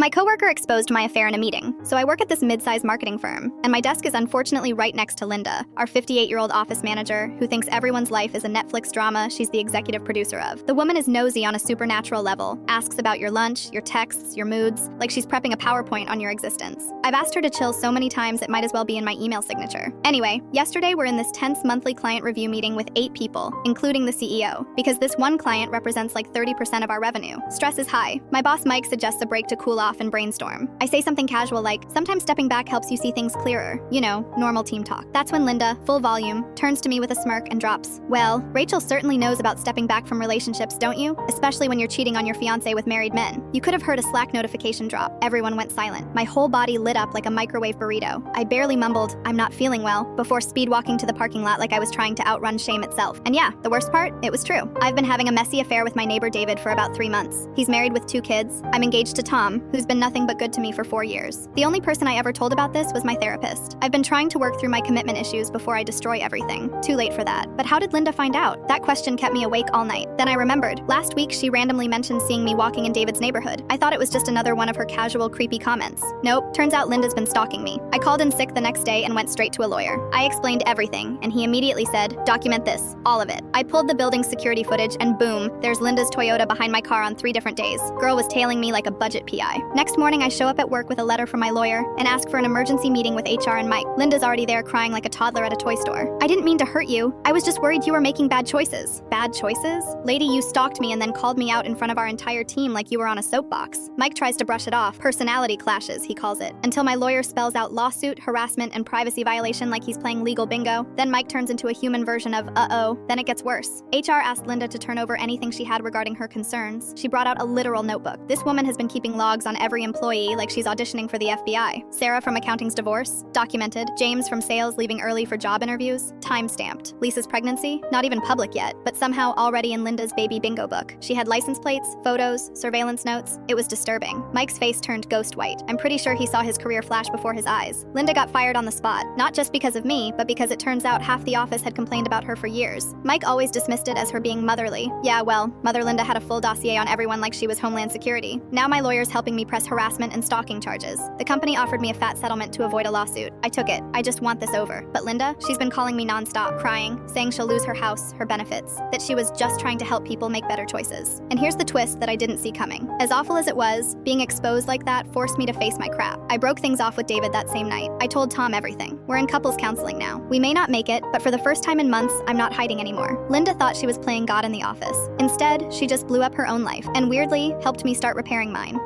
My coworker exposed my affair in a meeting, so I work at this mid-sized marketing firm, and my desk is unfortunately right next to Linda, our 58-year-old office manager who thinks everyone's life is a Netflix drama she's the executive producer of. The woman is nosy on a supernatural level, asks about your lunch, your texts, your moods, like she's prepping a PowerPoint on your existence. I've asked her to chill so many times it might as well be in my email signature. Anyway, yesterday we're in this tense monthly client review meeting with 8 people, including the CEO, because this one client represents like 30% of our revenue. Stress is high. My boss Mike suggests a break to cool off and brainstorm. I say something casual like, sometimes stepping back helps you see things clearer. You know, normal team talk. That's when Linda, full volume, turns to me with a smirk and drops, "Well, Rachel certainly knows about stepping back from relationships, don't you? Especially when you're cheating on your fiancé with married men." You could have heard a Slack notification drop. Everyone went silent. My whole body lit up like a microwave burrito. I barely mumbled, "I'm not feeling well," before speed walking to the parking lot like I was trying to outrun shame itself. And yeah, the worst part, it was true. I've been having a messy affair with my neighbor David for about 3 months. He's married with 2 kids. I'm engaged to Tom, who's been nothing but good to me for 4 years. The only person I ever told about this was my therapist. I've been trying to work through my commitment issues before I destroy everything. Too late for that. But how did Linda find out? That question kept me awake all night. Then I remembered. Last week, she randomly mentioned seeing me walking in David's neighborhood. I thought it was just another one of her casual, creepy comments. Nope, turns out Linda's been stalking me. I called in sick the next day and went straight to a lawyer. I explained everything, and he immediately said, "Document this, all of it." I pulled the building's security footage, and boom, there's Linda's Toyota behind my car on 3 different days. Girl was tailing me like a budget PI. Next morning, I show up at work with a letter from my lawyer and ask for an emergency meeting with HR and Mike. Linda's already there crying like a toddler at a toy store. "I didn't mean to hurt you. I was just worried you were making bad choices." Bad choices? Lady, you stalked me and then called me out in front of our entire team like you were on a soapbox. Mike tries to brush it off. Personality clashes, he calls it. Until my lawyer spells out lawsuit, harassment, and privacy violation like he's playing legal bingo. Then Mike turns into a human version of uh-oh. Then it gets worse. HR asked Linda to turn over anything she had regarding her concerns. She brought out a literal notebook. This woman has been keeping logs on every employee like she's auditioning for the FBI. Sarah from accounting's divorce, documented. James from sales leaving early for job interviews, time-stamped. Lisa's pregnancy, not even public yet, but somehow already in Linda's baby bingo book. She had license plates, photos, surveillance notes. It was disturbing. Mike's face turned ghost white. I'm pretty sure he saw his career flash before his eyes. Linda got fired on the spot, not just because of me, but because it turns out half the office had complained about her for years. Mike always dismissed it as her being motherly. Yeah, well, Mother Linda had a full dossier on everyone like she was Homeland Security. Now my lawyer's helping me press harassment and stalking charges. The company offered me a fat settlement to avoid a lawsuit. I took it. I just want this over. But Linda, she's been calling me nonstop, crying, saying she'll lose her house, her benefits, that she was just trying to help people make better choices. And here's the twist that I didn't see coming. As awful as it was, being exposed like that forced me to face my crap. I broke things off with David that same night. I told Tom everything. We're in couples counseling now. We may not make it, but for the first time in months, I'm not hiding anymore. Linda thought she was playing God in the office. Instead, she just blew up her own life, and weirdly, helped me start repairing mine.